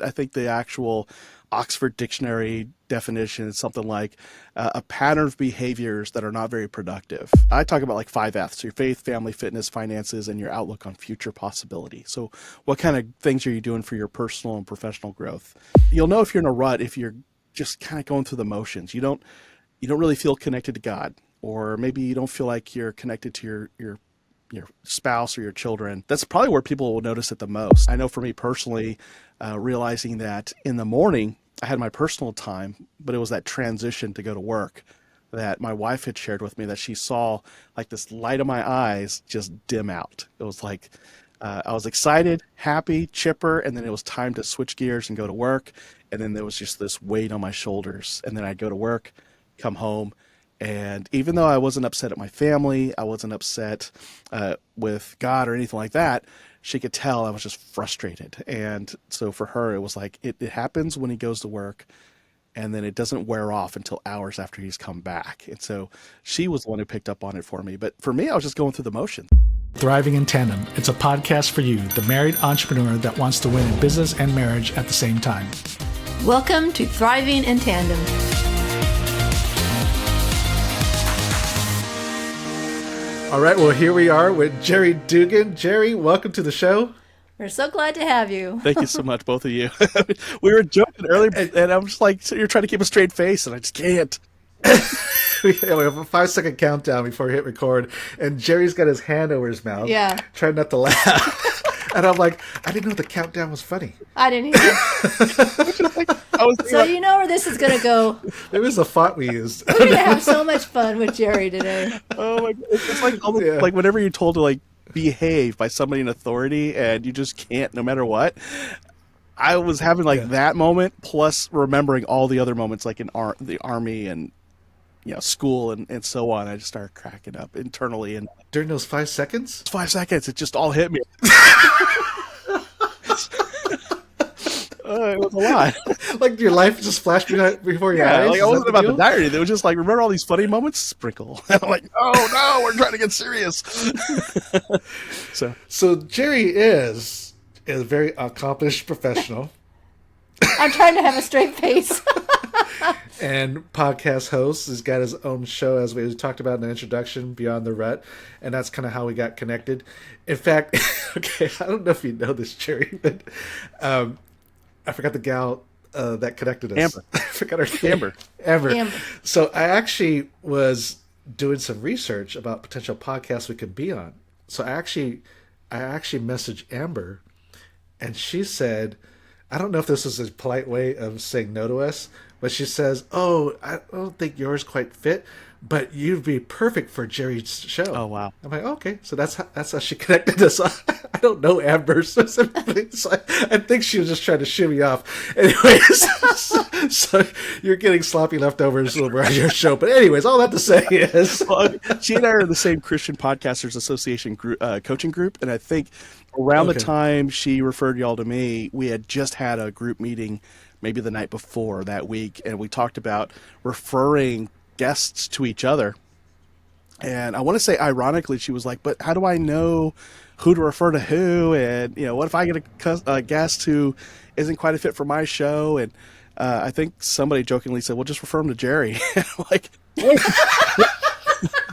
I think the actual Oxford Dictionary definition is something like a pattern of behaviors that are not very productive. I talk about like 5 F's: your faith, family, fitness, finances, and your outlook on future possibility. So what kind of things are you doing for your personal and professional growth? You'll know if you're in a rut if you're just kind of going through the motions. You don't really feel connected to God, or maybe you don't feel like you're connected to your spouse or your children. That's probably where people will notice it the most. I know for me personally, realizing that in the morning I had my personal time, but it was that transition to go to work that my wife had shared with me, that she saw like this light in my eyes just dim out. It was like I was excited, happy, chipper, and then it was time to switch gears and go to work. And then there was just this weight on my shoulders. And then I'd go to work, come home, and even though I wasn't upset at my family, I wasn't upset with God or anything like that, she could tell I was just frustrated. And so for her, it was like, it happens when he goes to work, and then it doesn't wear off until hours after he's come back. And so she was the one who picked up on it for me. But for me, I was just going through the motions. Thriving in Tandem. It's a podcast for you, the married entrepreneur that wants to win in business and marriage at the same time. Welcome to Thriving in Tandem. All right, well, here we are with Jerry Dugan. Jerry, welcome to the show. We're so glad to have you. Thank you so much, both of you. We were joking earlier, and I'm just like, so you're trying to keep a straight face, and I just can't. We have a 5-second countdown before we hit record, and Jerry's got his hand over his mouth, trying not to laugh. And I'm like, I didn't know the countdown was funny. I didn't either. So you know where this is going to go. It was the font we used. We're going to have so much fun with Jerry today. Oh my God. It's just like, like whenever you're told to like behave by somebody in authority and you just can't, no matter what. I was having that moment, plus remembering all the other moments like in the army and school and so on. I just started cracking up internally. And during those 5 seconds? 5 seconds, it just all hit me. It was a lot. Like your life just flashed before your eyes? Like I wasn't about the diary. It was just like, remember all these funny moments? Sprinkle. And I'm like, oh no, we're trying to get serious. So Jerry is a very accomplished professional. I'm trying to have a straight face. And podcast host. He's got his own show, as we talked about in the introduction, Beyond the Rut, and that's kind of how we got connected. In fact, okay, I don't know if you know this, Jerry, but I forgot the gal that connected us. Amber. I forgot her name. Amber. So I actually was doing some research about potential podcasts we could be on. So I actually messaged Amber, and she said, I don't know if this is a polite way of saying no to us, but she says, "Oh, I don't think yours quite fit, but you'd be perfect for Jerry's show." Oh wow! I'm like, okay, so that's how she connected us. I don't know Amber specifically, so I think she was just trying to shimmy off. Anyways, so you're getting sloppy leftovers when we're on your show. But anyways, all that to say is, she and I are the same Christian Podcasters Association group, coaching group, and I think around the time she referred y'all to me, we had just had a group meeting, maybe the night before that week, and we talked about referring guests to each other. And I want to say, ironically, she was like, but how do I know who to refer to who? And, what if I get a guest who isn't quite a fit for my show? And I think somebody jokingly said, well, just refer him to Jerry. I'm like,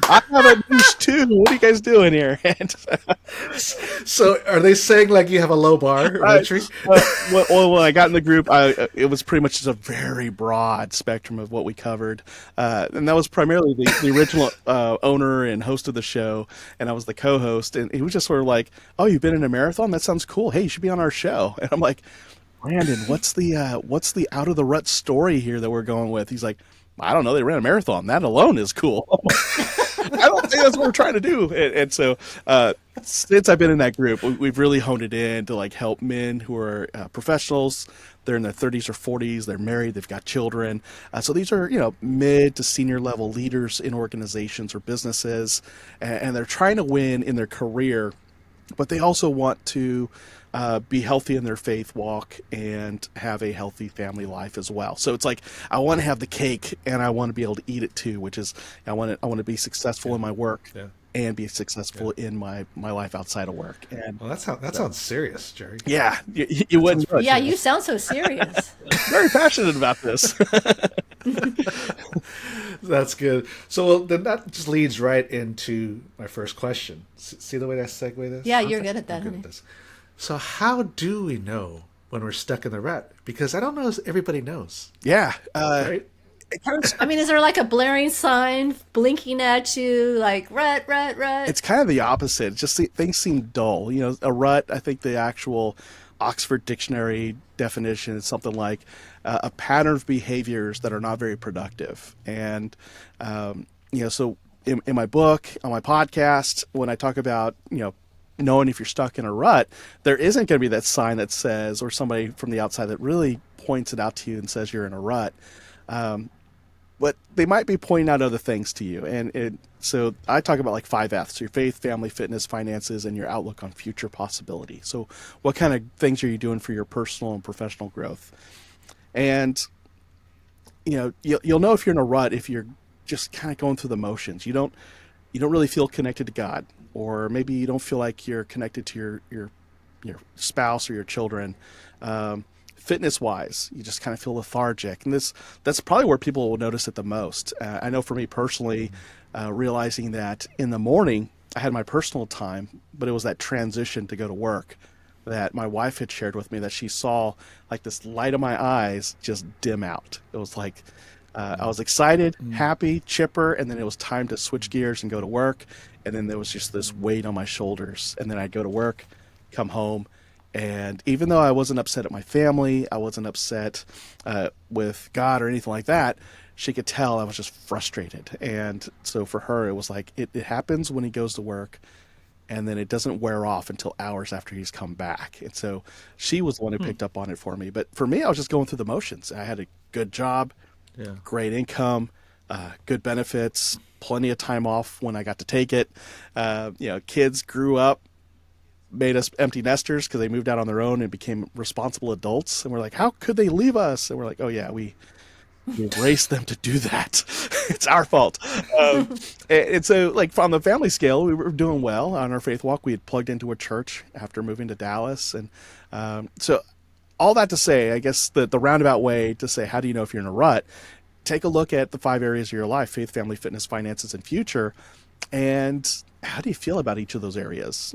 I have a niche too. What are you guys doing here? So are they saying like you have a low bar entry? Well, when I got in the group, it was pretty much just a very broad spectrum of what we covered. And that was primarily the original owner and host of the show, and I was the co-host. And he was just sort of like, oh, you've been in a marathon? That sounds cool. Hey, you should be on our show. And I'm like, Brandon, what's the out of the rut story here that we're going with? He's like, I don't know. They ran a marathon. That alone is cool. I don't think that's what we're trying to do. And so since I've been in that group, we've really honed it in to like help men who are professionals. They're in their 30s or 40s. They're married. They've got children. So these are, mid to senior level leaders in organizations or businesses. And they're trying to win in their career, but they also want to be healthy in their faith walk and have a healthy family life as well. So it's like, I want to have the cake and I want to be able to eat it too, which is I want to be successful in my work. Yeah. and be Yeah. successful in my life outside of work. And Well, that sounds serious, Jerry. yeah, you That sounds wouldn't know pretty it. Yeah, you serious. sound so serious. Very passionate about this. That's good. So well, then that just leads right into my first question. See the way I segue this? Yeah, you're good at I'm that, good at honey. this. So how do we know when we're stuck in the rut? Because I don't know if everybody knows, Yeah, right? it kind of I mean, is there like a blaring sign blinking at you, like rut, rut, rut? it's kind of the opposite. Just things seem dull. A rut. I think the actual Oxford Dictionary definition is something like a pattern of behaviors that are not very productive. And so in my book, on my podcast, when I talk about knowing if you're stuck in a rut, there isn't going to be that sign that says, or somebody from the outside that really points it out to you and says you're in a rut. But they might be pointing out other things to you. So I talk about like 5 F's: your faith, family, fitness, finances, and your outlook on future possibility. So what kind of things are you doing for your personal and professional growth? And you'll know if you're in a rut if you're just kind of going through the motions. You don't really feel connected to God, or maybe you don't feel like you're connected to your spouse or your children. Fitness wise, you just kind of feel lethargic, and that's probably where people will notice it the most. I know for me personally, realizing that in the morning I had my personal time, but it was that transition to go to work that my wife had shared with me, that she saw like this light in my eyes just dim out. It was like I was excited, happy, chipper, and then it was time to switch gears and go to work. And then there was just this weight on my shoulders. And then I'd go to work, come home, and even though I wasn't upset at my family, I wasn't upset with God or anything like that, she could tell I was just frustrated. And so for her, it was like it happens when he goes to work, and then it doesn't wear off until hours after he's come back. And so she was the one who picked up on it for me. But for me, I was just going through the motions. I had a good job, Yeah. great income, good benefits, plenty of time off when I got to take it. Kids grew up, made us empty nesters because they moved out on their own and became responsible adults. And we're like, how could they leave us? And we're like, oh yeah, we raised them to do that. It's our fault. And so, like, on the family scale, we were doing well on our faith walk. We had plugged into a church after moving to Dallas. And so all that to say, I guess the roundabout way to say, how do you know if you're in a rut? Take a look at the 5 areas of your life: faith, family, fitness, finances, and future. And how do you feel about each of those areas,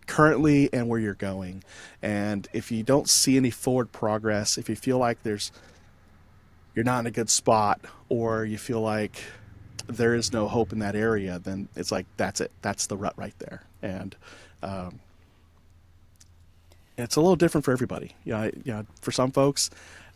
currently and where you're going? And if you don't see any forward progress, if you feel like you're not in a good spot, or you feel like there is no hope in that area, then it's like, that's it. That's the rut right there. And it's a little different for everybody. For some folks,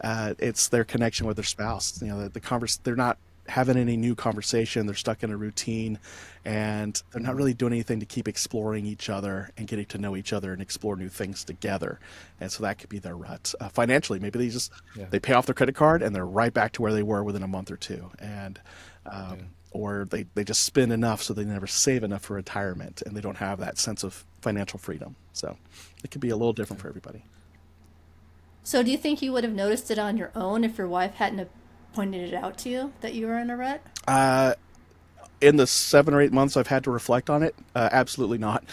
it's their connection with their spouse. They're not having any new conversation. They're stuck in a routine, and they're not really doing anything to keep exploring each other and getting to know each other and explore new things together. And so that could be their rut. Financially, maybe Yeah. they pay off their credit card and they're right back to where they were within a month or two. And or they just spend enough so they never save enough for retirement, and they don't have that sense of financial freedom. So it could be a little different for everybody. So, do you think you would have noticed it on your own if your wife hadn't have pointed it out to you that you were in a rut? In the 7 or 8 months I've had to reflect on it, absolutely not.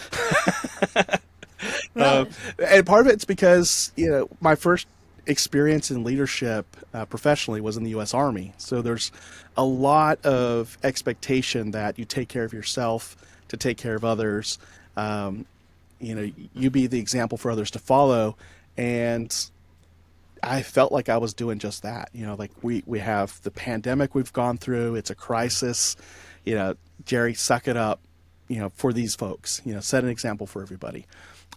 Really? And part of it's because my first experience in leadership professionally was in the U.S. Army. So there's a lot of expectation that you take care of yourself to take care of others. You be the example for others to follow, and I felt like I was doing just that. Like we have the pandemic we've gone through. It's a crisis. Jerry, suck it up, for these folks, set an example for everybody.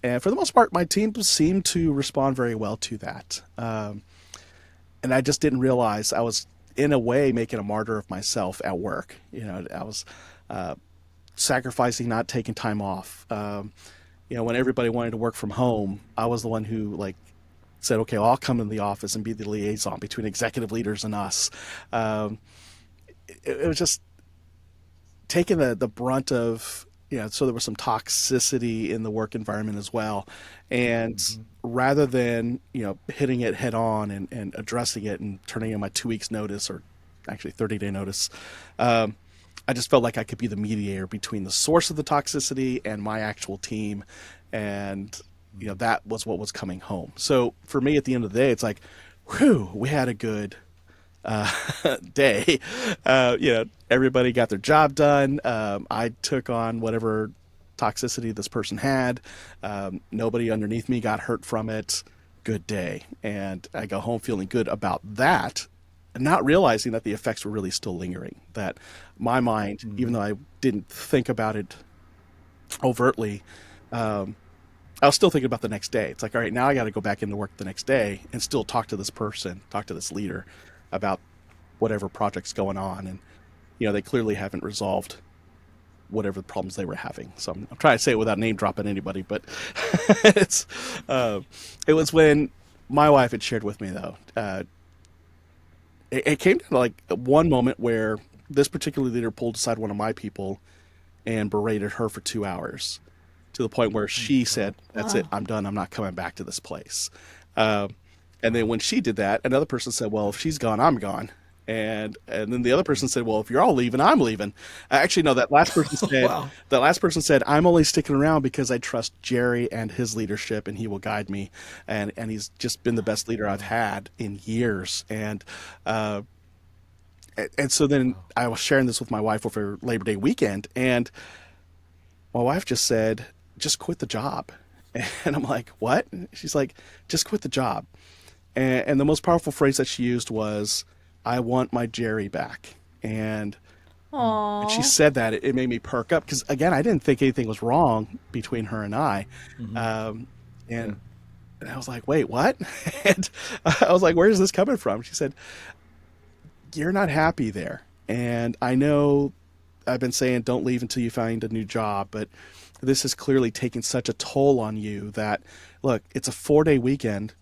And for the most part, my team seemed to respond very well to that. And I just didn't realize I was, in a way, making a martyr of myself at work. I was sacrificing not taking time off. When everybody wanted to work from home, I was the one who said, okay, well, I'll come in the office and be the liaison between executive leaders and us. It was just taking the brunt of, so there was some toxicity in the work environment as well. And rather than, hitting it head on and addressing it and turning in my 2 weeks notice, or actually 30-day notice, I just felt like I could be the mediator between the source of the toxicity and my actual team, and that was what was coming home. So for me, at the end of the day, it's like, whew, we had a good uh, day. Everybody got their job done. I took on whatever toxicity this person had. Nobody underneath me got hurt from it. Good day. And I go home feeling good about that, not realizing that the effects were really still lingering. That my mind, even though I didn't think about it overtly, I was still thinking about the next day. It's like, all right, now I got to go back into work the next day and still talk to this person, talk to this leader about whatever project's going on. And, they clearly haven't resolved whatever the problems they were having. So I'm trying to say it without name dropping anybody, but it's, it was when my wife had shared with me, though. It came to like one moment where this particular leader pulled aside one of my people and berated her for 2 hours, to the point where she said, "That's it. I'm done. I'm not coming back to this place." And then when she did that, another person said, "Well, if she's gone, I'm gone." And then the other person said, "Well, if you're all leaving, I'm leaving." Actually, no, that last person said, Wow. "I'm only sticking around because I trust Jerry and his leadership, and he will guide me. And he's just been the best leader I've had in years." And so then I was sharing this with my wife over Labor Day weekend, and my wife just said, "Just quit the job." And I'm like, "What?" She's like, "Just quit the job." And the most powerful phrase that she used was, "I want my Jerry back." And when she Aw. said that, it made me perk up because, again, I didn't think anything was wrong between her and I. Um, Yeah. and, and I was like, "Wait, what?" And I was like, "Where's this coming from?" She said, "You're not happy there. And I know I've been saying don't leave until you find a new job, but this is clearly taking such a toll on you that, look, it's a 4-day weekend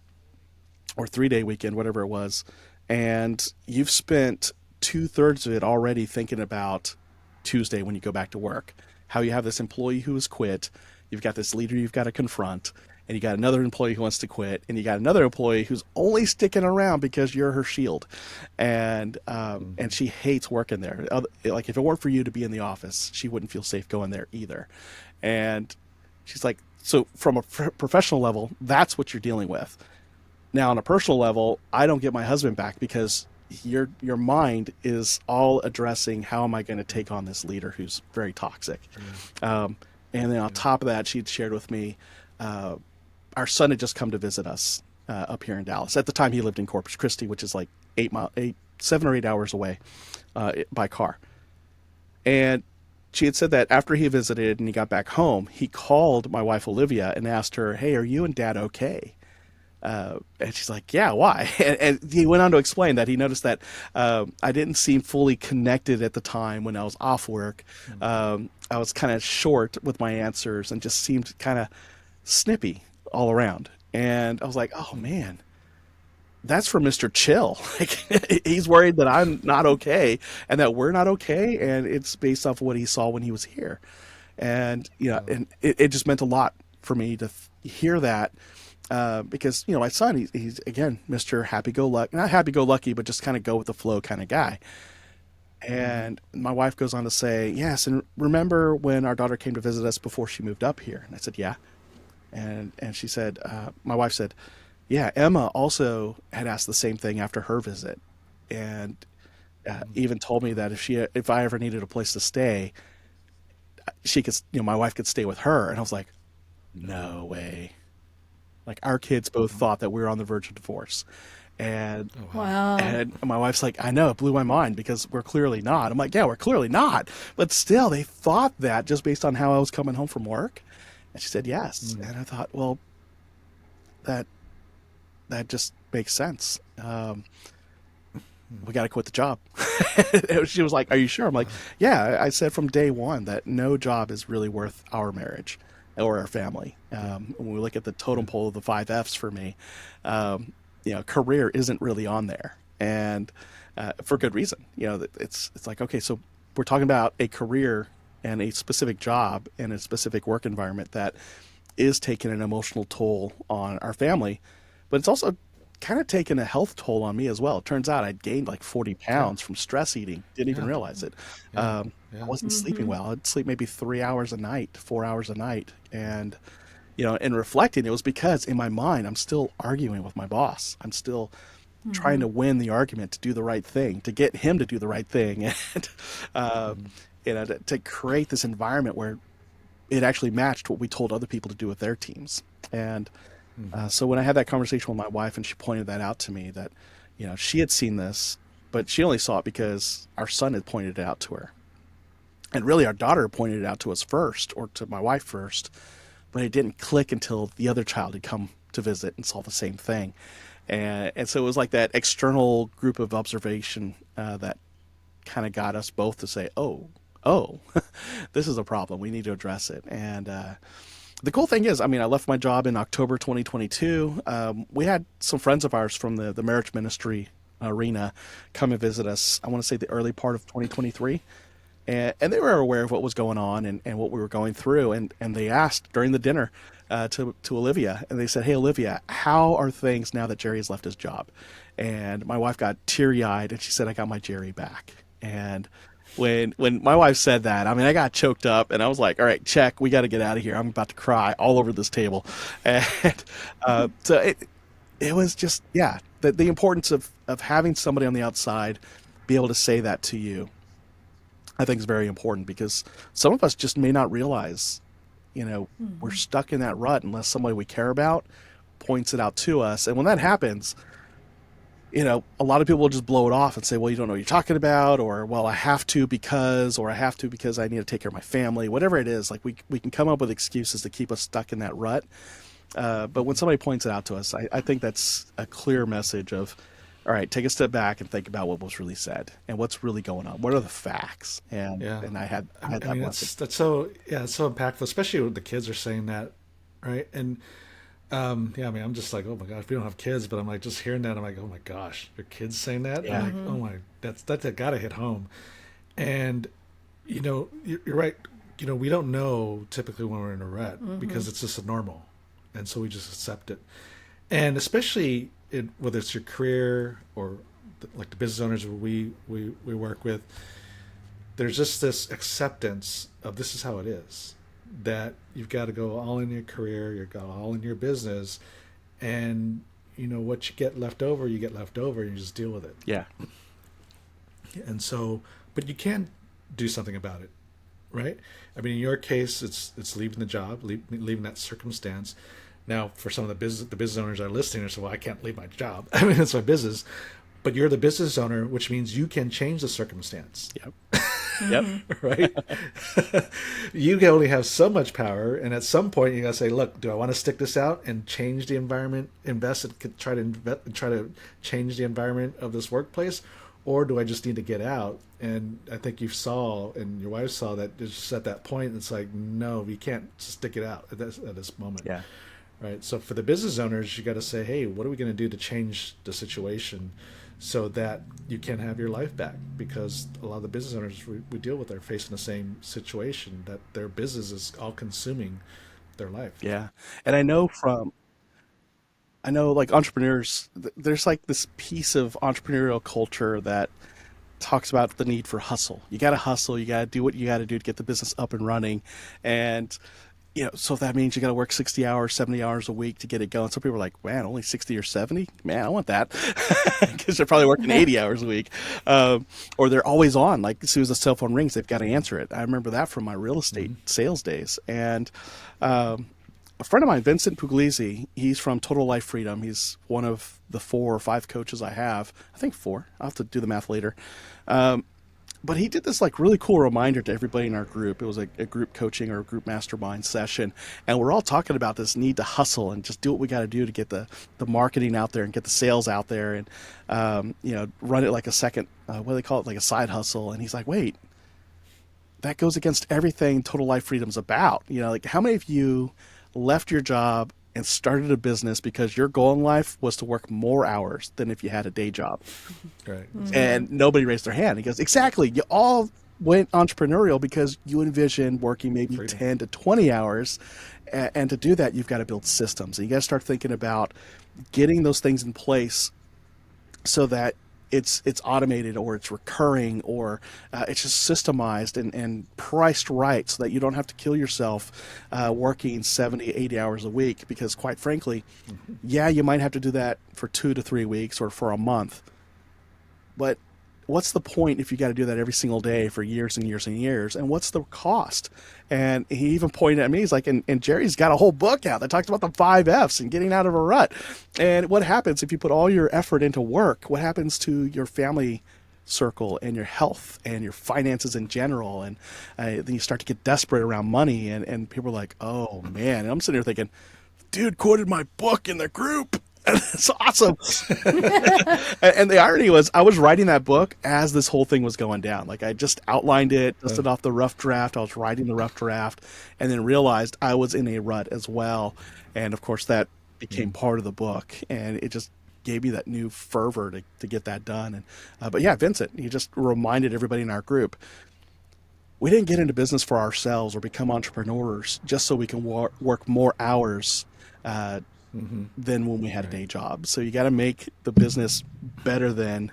or 3-day weekend, whatever it was, and you've spent 2/3 of it already thinking about Tuesday when you go back to work. How you have this employee who has quit, you've got this leader you've got to confront, and you got another employee who wants to quit, and you got another employee who's only sticking around because you're her shield, and she hates working there. Like if it weren't for you to be in the office, she wouldn't feel safe going there either." And she's like, "So from a professional level, that's what you're dealing with. Now, on a personal level, I don't get my husband back because your mind is all addressing how am I going to take on this leader who's very toxic." And then on top of that, she'd shared with me, uh, our son had just come to visit us up here in Dallas. At the time, he lived in Corpus Christi, which is like 7 or 8 hours away by car. And she had said that after he visited and he got back home, he called my wife Olivia and asked her, "Hey, are you and Dad okay?" And she's like, "Yeah, why?" And he went on to explain that he noticed that I didn't seem fully connected at the time when I was off work. I was kind of short with my answers and just seemed kind of snippy all around. And I was like, "Oh man, that's for Mr. Chill." Like he's worried that I'm not okay and that we're not okay, and it's based off of what he saw when he was here. And and it just meant a lot for me to hear that, because my son, he's again Mr. Happy Go Lucky, not happy go lucky, but just kind of go with the flow kind of guy. And my wife goes on to say, "Yes, and remember when our daughter came to visit us before she moved up here?" And I said, "Yeah." And she said, my wife said, "Yeah, Emma also had asked the same thing after her visit, and even told me that if I ever needed a place to stay, she could, my wife could stay with her." And I was like, "No way!" Like our kids both thought that we were on the verge of divorce, and Oh wow. Wow. and my wife's like, "I know, it blew my mind because we're clearly not." I'm like, "Yeah, we're clearly not," but still, they thought that just based on how I was coming home from work. And she said yes, and I thought, well, that that just makes sense. We got to quit the job. She was like, "Are you sure?" I'm like, "Yeah." I said from day one that no job is really worth our marriage or our family. When we look at the totem pole of the 5 F's for me, career isn't really on there, and for good reason. It's like, okay, so we're talking about a career and a specific job and a specific work environment that is taking an emotional toll on our family, but it's also kind of taken a health toll on me as well. It turns out I'd gained like 40 Yeah. pounds from stress eating. Didn't even Yeah. realize it. Yeah. I Yeah. wasn't sleeping well. I'd sleep maybe 3 hours a night, 4 hours a night. And, in reflecting, it was because in my mind, I'm still arguing with my boss. I'm still trying to win the argument, to do the right thing, to get him to do the right thing. And, uh, to create this environment where it actually matched what we told other people to do with their teams. And so when I had that conversation with my wife and she pointed that out to me, that, she had seen this, but she only saw it because our son had pointed it out to her. And really, our daughter pointed it out to us first, or to my wife first, but it didn't click until the other child had come to visit and saw the same thing. And so it was like that external group of observation that kind of got us both to say, oh, this is a problem. We need to address it. And the cool thing is, I mean, I left my job in October 2022. We had some friends of ours from the marriage ministry arena come and visit us, I want to say the early part of 2023. And they were aware of what was going on and what we were going through. And they asked during the dinner to Olivia, and they said, "Hey, Olivia, how are things now that Jerry has left his job?" And my wife got teary-eyed, and she said, "I got my Jerry back." And when my wife said that, I mean, I got choked up, and I was like, "All right, check. We got to get out of here. I'm about to cry all over this table." And so it was just, yeah, the importance of having somebody on the outside be able to say that to you, I think is very important, because some of us just may not realize, we're stuck in that rut unless somebody we care about points it out to us. And when that happens, a lot of people will just blow it off and say, well, you don't know what you're talking about, or, well, I have to because I need to take care of my family, whatever it is. Like we can come up with excuses to keep us stuck in that rut. But when somebody points it out to us, I think that's a clear message of, all right, take a step back and think about what was really said and what's really going on. What are the facts? And Yeah. and I had I that mean, blessing. that's so, yeah, it's so impactful, especially when the kids are saying that, right? And yeah, I mean, I'm just like, oh my gosh, we don't have kids, but I'm like, just hearing that, I'm like, oh my gosh, your kids saying that? Yeah. I'm like, oh my, that's gotta hit home. And you're right. We don't know typically when we're in a rut because it's just a normal, and so we just accept it. And especially whether it's your career or like the business owners we work with, there's just this acceptance of this is how it is, that you've got to go all in your career, you've got all in your business, and what you get left over, you just deal with it. Yeah. And so, but you can do something about it, right? I mean, in your case, it's leaving the job, leaving that circumstance. Now, for some of the business owners that are listening, they say, well, I can't leave my job. I mean, it's my business. But you're the business owner, which means you can change the circumstance. Yep. Yep. Right? You can only have so much power. And at some point, you got to say, look, do I want to stick this out and change the environment, try to change the environment of this workplace? Or do I just need to get out? And I think you saw, and your wife saw that just at that point, it's like, no, we can't stick it out at this moment. Yeah. Right. So for the business owners, you got to say, hey, what are we going to do to change the situation so that you can have your life back? Because a lot of the business owners we deal with are facing the same situation, that their business is all consuming their life. Yeah. And I know like entrepreneurs, there's like this piece of entrepreneurial culture that talks about the need for hustle. You got to hustle. You got to do what you got to do to get the business up and running. And so if that means you got to work 60 hours, 70 hours a week to get it going. Some people are like, man, only 60 or 70? Man, I want that. Because they're probably working 80 hours a week. Or they're always on. Like, as soon as the cell phone rings, they've got to answer it. I remember that from my real estate sales days. And a friend of mine, Vincent Puglisi, he's from Total Life Freedom. He's one of the 4 or 5 coaches I have. I think 4. I'll have to do the math later. But he did this like really cool reminder to everybody in our group. It was a group coaching or a group mastermind session. And we're all talking about this need to hustle and just do what we got to do to get the marketing out there and get the sales out there and, run it like a second, what do they call it? Like a side hustle. And he's like, wait, that goes against everything Total Life Freedom's about. Like how many of you left your job and started a business because your goal in life was to work more hours than if you had a day job? Right. And nobody raised their hand. He goes, exactly. You all went entrepreneurial because you envision working maybe Freedom. 10 to 20 hours. And to do that, you've got to build systems. And you got to start thinking about getting those things in place so that it's automated, or it's recurring, or it's just systemized and priced right, so that you don't have to kill yourself working 70, 80 hours a week. Because quite frankly, yeah, you might have to do that for 2 to 3 weeks or for a month, but what's the point if you got to do that every single day for years and years and years? And what's the cost? And he even pointed at me, he's like, and Jerry's got a whole book out that talks about the 5 F's and getting out of a rut. And what happens if you put all your effort into work? What happens to your family circle and your health and your finances in general? And then you start to get desperate around money, and people are like, oh man. And I'm sitting there thinking, dude quoted my book in the group. It's awesome. And the irony was, I was writing that book as this whole thing was going down. Like, I just outlined it, dusted off the rough draft. I was writing the rough draft, and then realized I was in a rut as well. And of course, that became part of the book, and it just gave me that new fervor to get that done. And but yeah, Vincent, he just reminded everybody in our group, we didn't get into business for ourselves or become entrepreneurs just so we can work more hours than when we had a day job. So you got to make the business better than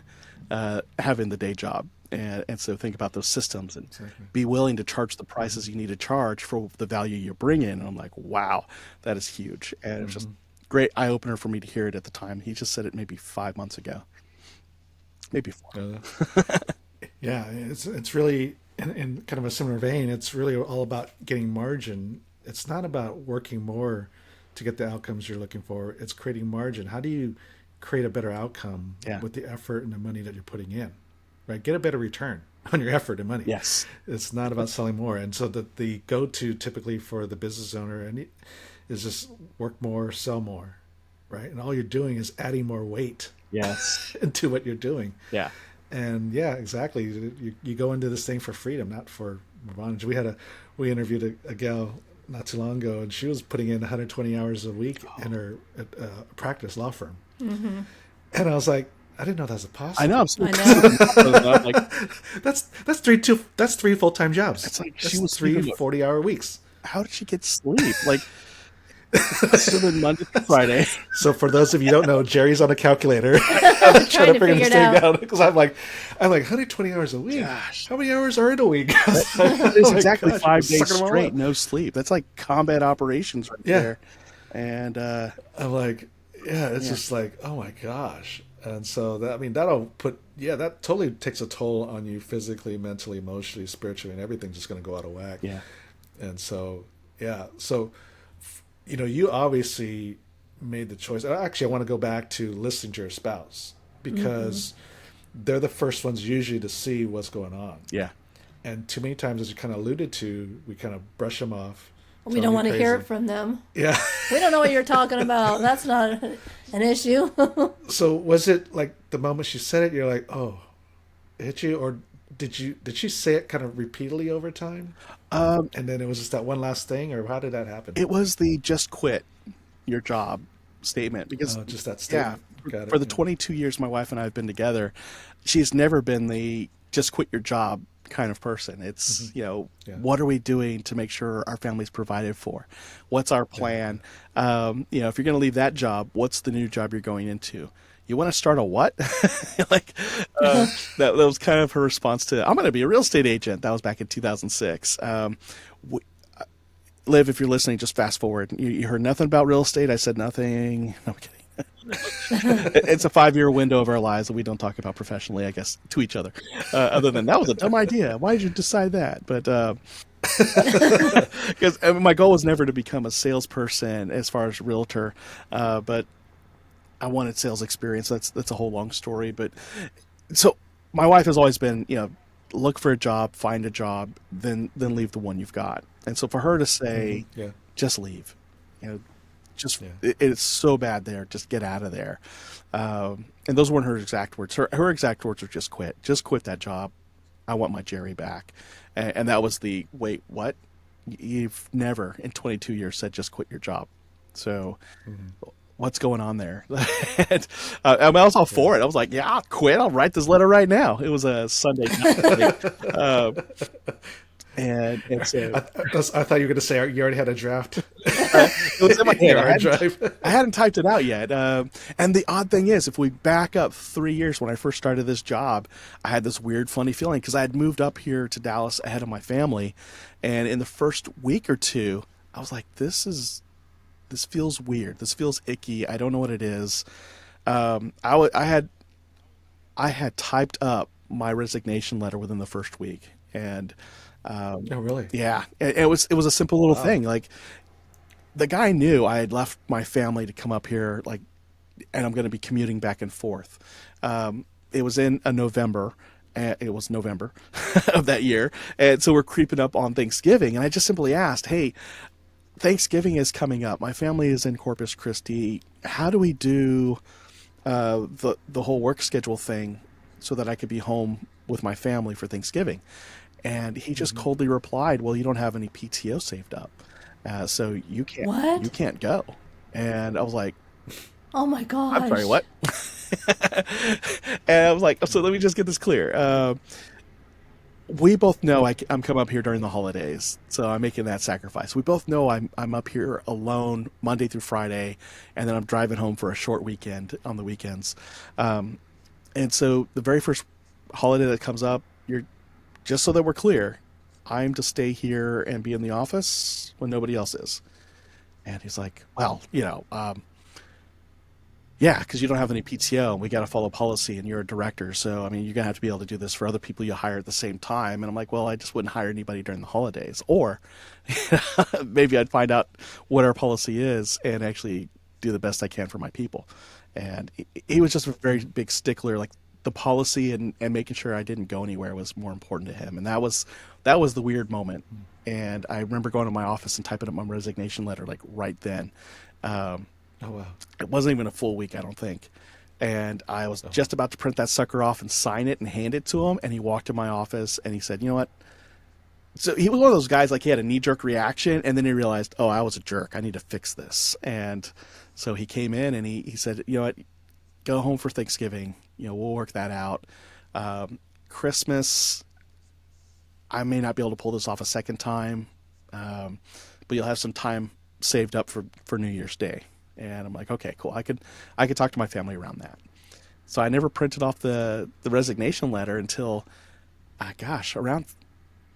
having the day job. And so think about those systems, and be willing to charge the prices you need to charge for the value you bring in. And I'm like, wow, that is huge. And it's just great eye opener for me to hear it at the time. He just said it maybe 5 months ago, maybe 4. Yeah, it's really in kind of a similar vein. It's really all about getting margin. It's not about working more to get the outcomes you're looking for. It's creating margin. How do you create a better outcome with the effort and the money that you're putting in? Right? Get a better return on your effort and money. Yes. It's not about selling more. And so the go-to typically for the business owner is just work more, sell more, right? And all you're doing is adding more weight Yes. into what you're doing. Yeah. And yeah, exactly. You go into this thing for freedom, not for bondage. We interviewed a gal not too long ago, and she was putting in 120 hours a week in her practice law firm. Mm-hmm. And I was like, I didn't know that was possible. I know. I know. Like, That's three full-time jobs. it's like That's she was three sleeping. 40-hour weeks. How did she get sleep? Like, so then Monday to Friday. So for those of you who don't know, Jerry's on a calculator Trying to figure this it thing out. out, because I'm like 120 hours a week. Gosh. How many hours are in a week? It's exactly gosh, 5 sucking days them all straight, up. no sleep. That's like combat operations right Yeah. there. And I'm like, it's just like, oh my gosh. And so that totally takes a toll on you physically, mentally, emotionally, spiritually, and everything's just going to go out of whack. yeah, And so, you obviously made the choice. Actually, I want to go back to listening to your spouse, because they're the first ones usually to see what's going on. yeah, And too many times, as you kind of alluded to, we kind of brush them off. We don't want to hear it from them. Yeah. We don't know what you're talking about. That's not an issue. So was it like the moment she said it, you're like, oh, it hit you? Or did she say it kind of repeatedly over time? And then it was just that one last thing, or how did that happen? it was the just quit your job statement. Because Just that statement. Got it. for the 22 years my wife and I have been together, she's never been the just quit your job kind of person. It's, what are we doing to make sure our family's provided for? What's our plan? If you're going to leave that job, what's the new job you're going into? You want to start a what? That was kind of her response to, I'm going to be a real estate agent. That was back in 2006. Liv, if you're listening, just fast forward. You heard nothing about real estate. I said nothing. No, I'm kidding. It's a 5-year window of our lives that we don't talk about professionally, I guess, to each other. Other than that was a dumb idea. Why did you decide that? But because my goal was never to become a salesperson as far as realtor, but I wanted sales experience. That's a whole long story. But so my wife has always been, look for a job, find a job, then leave the one you've got. And so for her to say, just leave, it's so bad there, just get out of there. And those weren't her exact words. Her exact words were just quit that job. I want my Jerry back. And that was the, wait, what? You've never in 22 years said just quit your job. So what's going on there? And, I was all Yeah. for it. I was like, yeah, I'll quit. I'll write this letter right now. It was a Sunday night. Um, and so I thought you were going to say you already had a draft it was in my in head. your hard drive. I hadn't typed it out yet. And the odd thing is, if we back up 3 years when I first started this job, I had this weird, funny feeling because I had moved up here to Dallas ahead of my family. And in the first week or two, I was like, this feels weird. This feels icky. I don't know what it is. I had typed up my resignation letter within the first week. And Oh, really? yeah, it was a simple little Wow. thing. Like the guy knew I had left my family to come up here, like, and I'm going to be commuting back and forth. It was in a November. It was November of that year, and so we're creeping up on Thanksgiving, and I just simply asked, "Hey, Thanksgiving is coming up. My family is in Corpus Christi. How do we do the whole work schedule thing so that I could be home with my family for Thanksgiving?" And he just Hmm. coldly replied, "Well, you don't have any PTO saved up, so you What? can't go." And I was like, Oh my "I'm sorry, gosh. what?" And I was like, "So let me just get this clear. We both know I'm coming up here during the holidays, so I'm making that sacrifice. We both know I'm up here alone Monday through Friday, and then I'm driving home for a short weekend on the weekends. Um, and so the very first holiday that comes up, you're just so that we're clear, I'm to stay here and be in the office when nobody else is." And he's like, "Well, yeah, because you don't have any PTO, and we got to follow policy, and you're a director, so I mean, you're gonna have to be able to do this for other people you hire at the same time." And I'm like, "Well, I just wouldn't hire anybody during the holidays, or maybe I'd find out what our policy is and actually do the best I can for my people." And he was just a very big stickler, like the policy and making sure I didn't go anywhere was more important to him, and that was the weird moment. And I remember going to my office and typing up my resignation letter like right then. Um, Oh, wow. it wasn't even a full week, I don't think. And I was Oh, just about to print that sucker off and sign it and hand it to him. And he walked in my office and he said, "You know what?" So he was one of those guys, like he had a knee jerk reaction. And then he realized, "Oh, I was a jerk. I need to fix this." And so he came in and he said, "You know what? Go home for Thanksgiving. We'll work that out. Christmas, I may not be able to pull this off a second time, um, but you'll have some time saved up for New Year's Day." And I'm like, "Okay, cool. I could talk to my family around that." So I never printed off the resignation letter until, gosh, around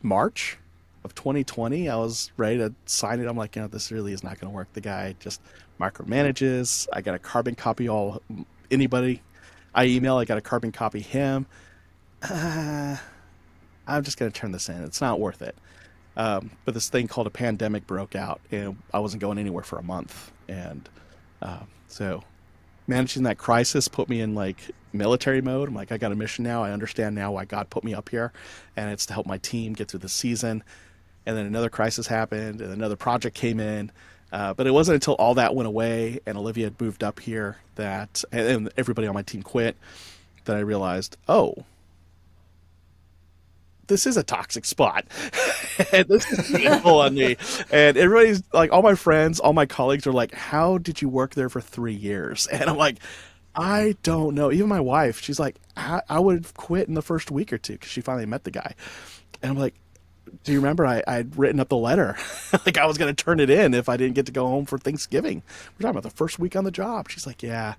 March of 2020. I was ready to sign it. I'm like, this really is not going to work. The guy just micromanages. I got a carbon copy all anybody I email. I got a carbon copy him. Uh, I'm just going to turn this in. It's not worth it. But this thing called a pandemic broke out, and I wasn't going anywhere for a month. And so managing that crisis put me in like military mode. I'm like, I got a mission now. I understand now why God put me up here, and it's to help my team get through the season. And then another crisis happened, and another project came in. But it wasn't until all that went away and Olivia had moved up here and everybody on my team quit, that I realized, oh, this is a toxic spot. And this is painful on me. And everybody's like, all my friends, all my colleagues are like, "How did you work there for 3 years?" And I'm like, "I don't know." Even my wife, she's like, I would have quit in the first week or two because she finally met the guy. And I'm like, "Do you remember I'd written up the letter? Like I was going to turn it in if I didn't get to go home for Thanksgiving. We're talking about the first week on the job." She's like, "Yeah,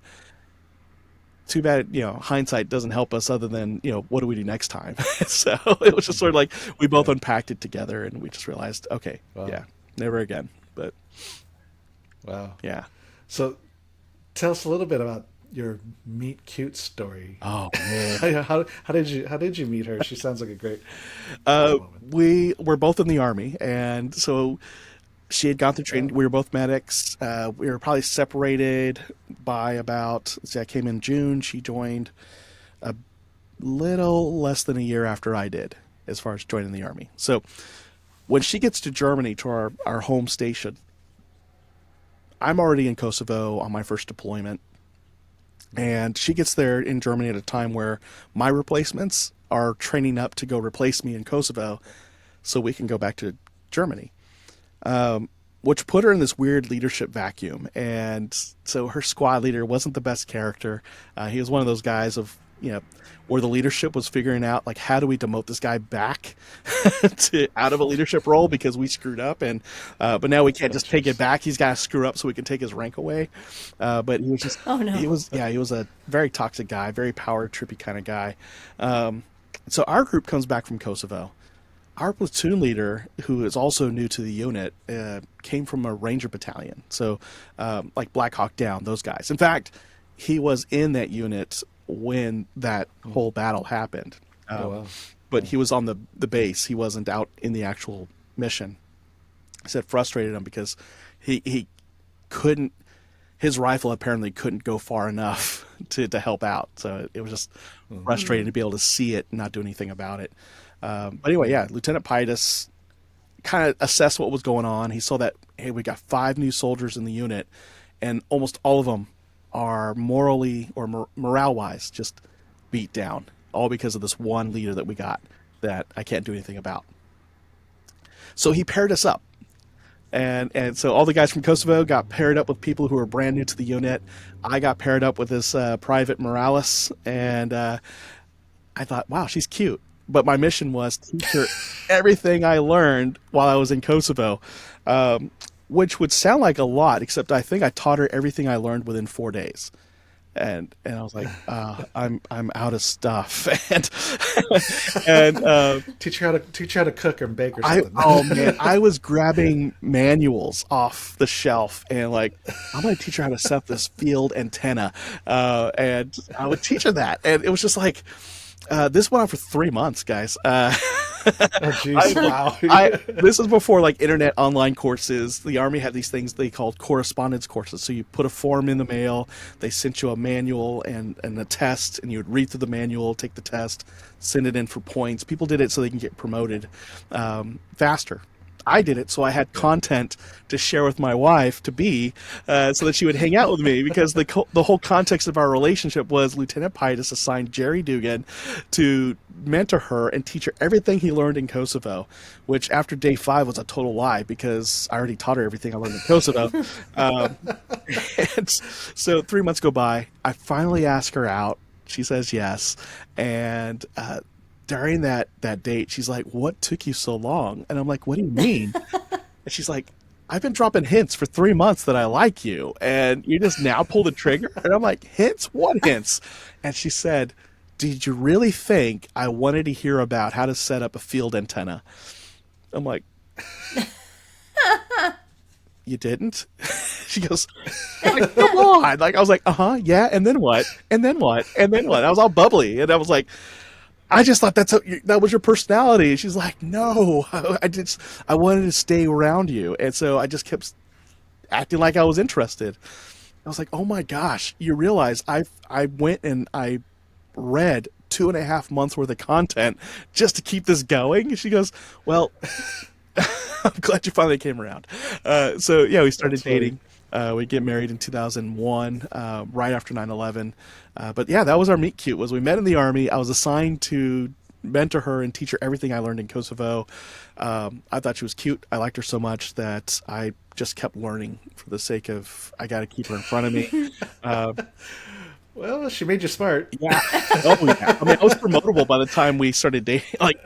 too bad, hindsight doesn't help us other than, what do we do next time?" So it was just sort of like we both yeah. unpacked it together and we just realized, okay, Wow. yeah, never again. But Wow. yeah. So tell us a little bit about your meet cute story. Oh man. How did you meet her? She sounds like a great woman. We were both in the army, and so she had gone through training. Oh, We were both medics. We were probably separated by about, let's see, I came in June. She joined a little less than a year after I did, as far as joining the army. So when she gets to Germany, to our home station, I'm already in Kosovo on my first deployment. And she gets there in Germany at a time where my replacements are training up to go replace me in Kosovo so we can go back to Germany. which put her in this weird leadership vacuum. And so her squad leader wasn't the best character. He was one of those guys of, where the leadership was figuring out, like, how do we demote this guy back out of a leadership role because we screwed up, and but now we can't just take it back. He's got to screw up so we can take his rank away. But he was just, Oh no. he was a very toxic guy, very power trippy kind of guy. So our group comes back from Kosovo. Our platoon leader, who is also new to the unit, came from a Ranger battalion. So, like Black Hawk Down, those guys. In fact, he was in that unit when that whole battle happened. Wow. But he was on the base. He wasn't out in the actual mission. He said frustrated him because he couldn't, his rifle apparently couldn't go far enough to help out. So it was just frustrating to be able to see it and not do anything about it. But anyway, yeah, Lieutenant Pitus kind of assessed what was going on. He saw that, hey, we got 5 new soldiers in the unit, and almost all of them are morally or morale-wise just beat down, all because of this one leader that we got that I can't do anything about. So he paired us up. And so all the guys from Kosovo got paired up with people who were brand new to the unit. I got paired up with this Private Morales, and I thought, wow, she's cute. But my mission was to teach her everything I learned while I was in Kosovo, which would sound like a lot, except I think I taught her everything I learned within 4 days. And I was like, I'm out of stuff, and teach her how to cook or bake or something. Oh man, I was grabbing manuals off the shelf and like, I'm gonna teach her how to set up this field antenna, and I would teach her that, and it was just like, this went on for 3 months, guys. Oh, geez. Wow. This was before like internet online courses. The Army had these things they called correspondence courses. So you put a form in the mail, they sent you a manual and a test, and you would read through the manual, take the test, send it in for points. People did it so they can get promoted faster. I did it so I had content to share with my wife to be, so that she would hang out with me, because the whole context of our relationship was Lieutenant Pitus assigned Jerry Dugan to mentor her and teach her everything he learned in Kosovo, which after day 5 was a total lie because I already taught her everything I learned in Kosovo. And so 3 months go by. I finally ask her out. She says yes. And during that date, she's like, what took you so long? And I'm like, what do you mean? And she's like, I've been dropping hints for 3 months that I like you, and you just now pull the trigger? And I'm like, hints? What hints? And she said, did you really think I wanted to hear about how to set up a field antenna? I'm like, you didn't? She goes, like, come on. Like, I was like, yeah, and then what? And then what? And then what? I was all bubbly, and I was like, I just thought that was your personality. She's like, no, I wanted to stay around you. And so I just kept acting like I was interested. I was like, oh my gosh, you realize I went and I read 2.5 months worth of content just to keep this going? And she goes, well, I'm glad you finally came around. So yeah, we started dating. We get married in 2001, right after 9/11. But yeah, that was our meet cute. Was we met in the Army. I was assigned to mentor her and teach her everything I learned in Kosovo. I thought she was cute. I liked her so much that I just kept learning for the sake of, I got to keep her in front of me. Well, she made you smart. Yeah. Oh yeah. I mean, I was promotable by the time we started dating. Like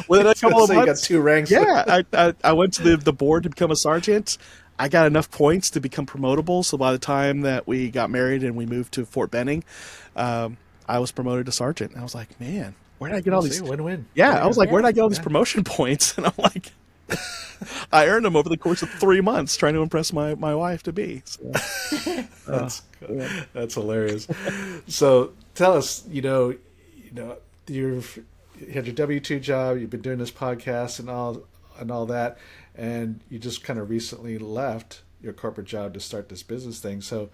within a couple of months. You got 2 ranks. Yeah. I went to the board to become a sergeant. I got enough points to become promotable, so by the time that we got married and we moved to Fort Benning, I was promoted to sergeant. And I was like, man, where did I get all these? Win-win. Yeah, I was like, where did I get all these promotion points? And I'm like, I earned them over the course of 3 months trying to impress my wife to be. So, that's hilarious. So tell us, you had your W-2 job, you've been doing this podcast and all that, and you just kind of recently left your corporate job to start this business thing. So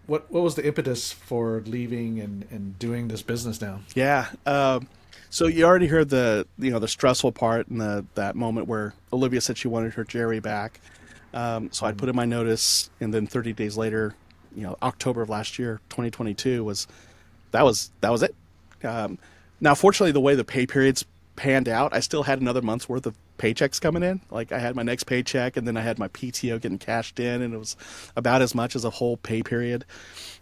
what was the impetus for leaving and doing this business now? Yeah. So you already heard the stressful part and that moment where Olivia said she wanted her Jerry back. So I put in my notice, and then 30 days later, October of last year, 2022 that was it. Now, fortunately, the way the pay periods panned out, I still had another month's worth of paychecks coming in. Like I had my next paycheck, and then I had my PTO getting cashed in, and it was about as much as a whole pay period.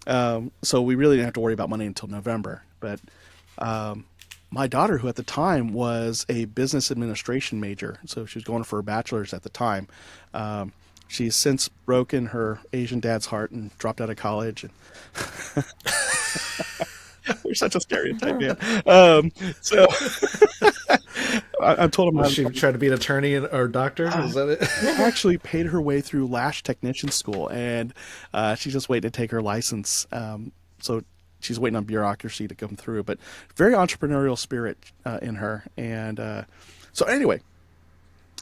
So we really didn't have to worry about money until November. But my daughter, who at the time was a business administration major, so she was going for her bachelor's at the time. She's since broken her Asian dad's heart and dropped out of college. And you're such a stereotype, man. So I told him Was she trying to be an attorney or doctor? Is that it? I actually paid her way through lash technician school, and she's just waiting to take her license. So she's waiting on bureaucracy to come through, but very entrepreneurial spirit in her. And so anyway,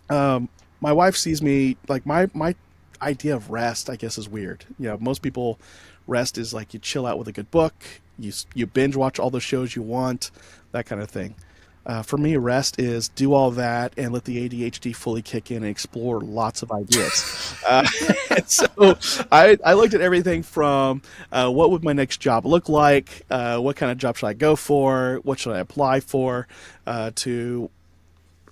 my wife sees me like my idea of rest, I guess, is weird. You know, most people rest is like you chill out with a good book, you binge watch all the shows you want, that kind of thing. For me, rest is do all that and let the ADHD fully kick in and explore lots of ideas. And so I looked at everything from what would my next job look like, what kind of job should I go for, what should I apply for, to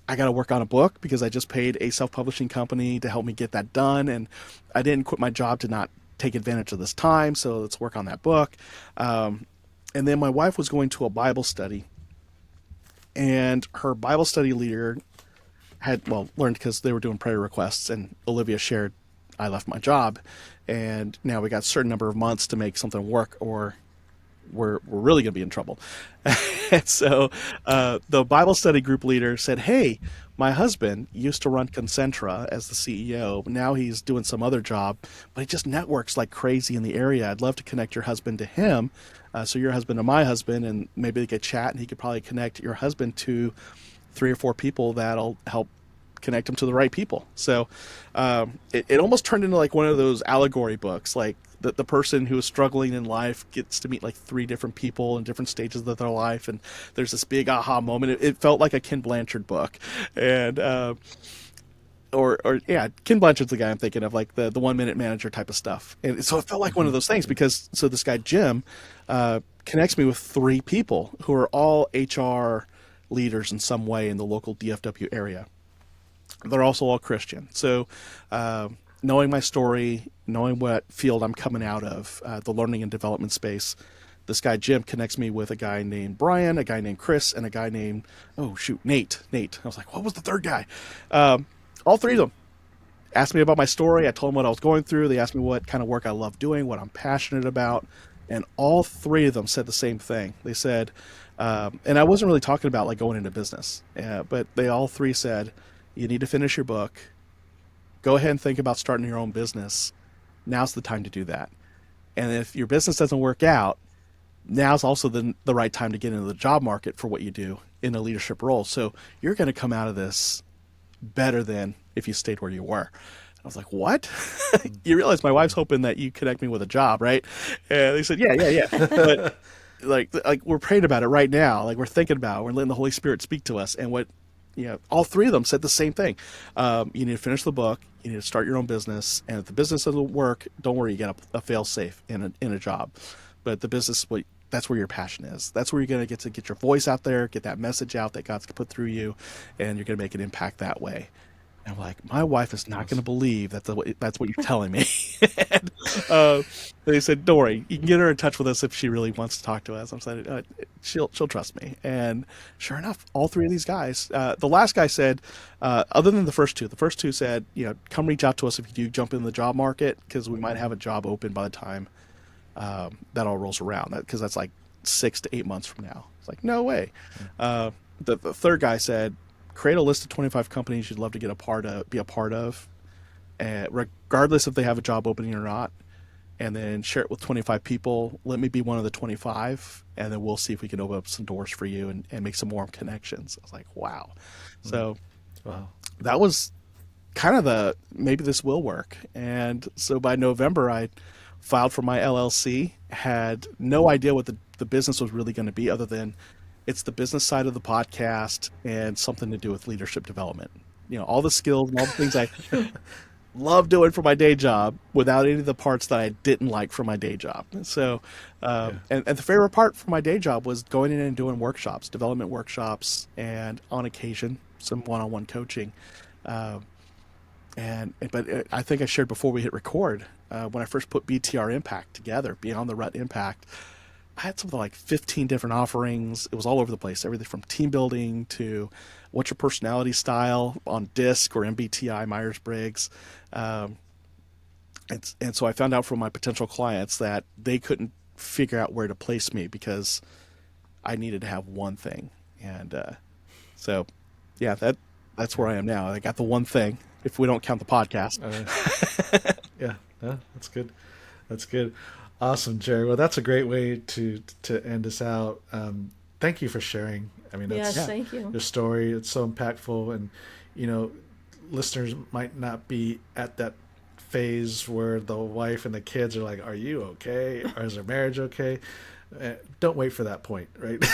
I got to work on a book because I just paid a self-publishing company to help me get that done, and I didn't quit my job to not take advantage of this time, so let's work on that book. And then my wife was going to a Bible study, and her Bible study leader had, well, learned because they were doing prayer requests, and Olivia shared, I left my job, and now we got a certain number of months to make something work, or we're really going to be in trouble. And so the Bible study group leader said, hey, my husband used to run Concentra as the CEO, but now he's doing some other job, but he just networks like crazy in the area. I'd love to connect your husband to him, so your husband to my husband, and maybe they could chat, and he could probably connect your husband to 3 or 4 people that'll help connect them to the right people. So it almost turned into like one of those allegory books, like the person who is struggling in life gets to meet like 3 different people in different stages of their life, and there's this big aha moment. It felt like a Ken Blanchard book, and or yeah, Ken Blanchard's the guy I'm thinking of, like the 1 Minute Manager type of stuff. And so it felt like one of those things because so this guy Jim connects me with 3 people who are all HR leaders in some way in the local DFW area. They're also all Christian. So knowing my story, knowing what field I'm coming out of, the learning and development space, this guy Jim connects me with a guy named Brian, a guy named Chris, and a guy named, Nate. I was like, what was the third guy? All 3 of them asked me about my story. I told them what I was going through. They asked me what kind of work I love doing, what I'm passionate about. And all 3 of them said the same thing. They said, and I wasn't really talking about like going into business, but they all 3 said, you need to finish your book. Go ahead and think about starting your own business. Now's the time to do that. And if your business doesn't work out, now's also the right time to get into the job market for what you do in a leadership role. So you're going to come out of this better than if you stayed where you were. I was like, what? You realize my wife's hoping that you connect me with a job, right? And they said, yeah. But like we're praying about it right now. Like we're thinking about it. We're letting the Holy Spirit speak to us. And all 3 of them said the same thing. You need to finish the book. You need to start your own business. And if the business doesn't work, don't worry, you get a fail safe in a job. But the business, that's where your passion is. That's where you're going to get your voice out there, get that message out that God's put through you, and you're going to make an impact that way. And I'm like, my wife is not going to believe that's what you're telling me. And, they said, don't worry, you can get her in touch with us if she really wants to talk to us. I'm saying, she'll trust me. And sure enough, all 3 of these guys, the last guy said, other than the first 2 said, come reach out to us if you do jump in the job market, because we might have a job open by the time that all rolls around, because that's like 6 to 8 months from now. It's like, no way. The third guy said, create a list of 25 companies you'd love to be a part of, regardless if they have a job opening or not, and then share it with 25 people. Let me be one of the 25, and then we'll see if we can open up some doors for you and make some warm connections. I was like, wow. So that was kind of maybe this will work. And so by November, I filed for my LLC, had no idea what the business was really going to be, other than it's the business side of the podcast and something to do with leadership development. All the skills and all the things I love doing for my day job without any of the parts that I didn't like for my day job. So, and the favorite part for my day job was going in and doing workshops, development workshops, and on occasion some one-on-one coaching. But I think I shared before we hit record, when I first put BTR Impact together, Beyond the Rut Impact, I had something like 15 different offerings. It was all over the place, everything from team building to what's your personality style on DISC or MBTI, Myers-Briggs. And so I found out from my potential clients that they couldn't figure out where to place me because I needed to have one thing. And so, yeah, that's where I am now. I got the one thing, if we don't count the podcast. Yeah, that's good. That's good. Awesome, Jerry. Well, that's a great way to end us out. Thank you for sharing. I mean, that's thank you. Your story. It's so impactful, and listeners might not be at that phase where the wife and the kids are like, "Are you okay? Or is their marriage okay?" Don't wait for that point, right?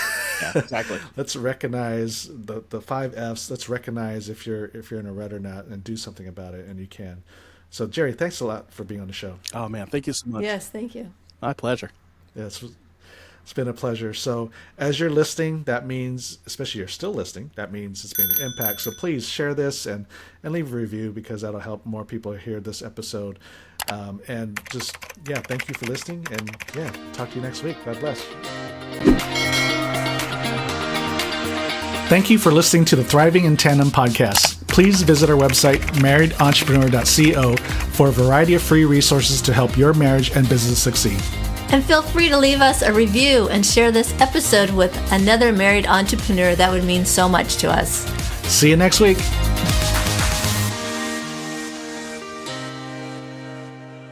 Yeah, exactly. Let's recognize the 5 F's. Let's recognize if you're in a rut or not, and do something about it, and you can. So, Jerry, thanks a lot for being on the show. Oh, man. Thank you so much. Yes, thank you. My pleasure. Yes, it's been a pleasure. So as you're listening, that means, especially you're still listening, that means it's made an impact. So please share this and leave a review, because that'll help more people hear this episode. And just, thank you for listening. And talk to you next week. God bless. Thank you for listening to the Thriving in Tandem podcast. Please visit our website, marriedentrepreneur.co, for a variety of free resources to help your marriage and business succeed. And feel free to leave us a review and share this episode with another married entrepreneur. That would mean so much to us. See you next week.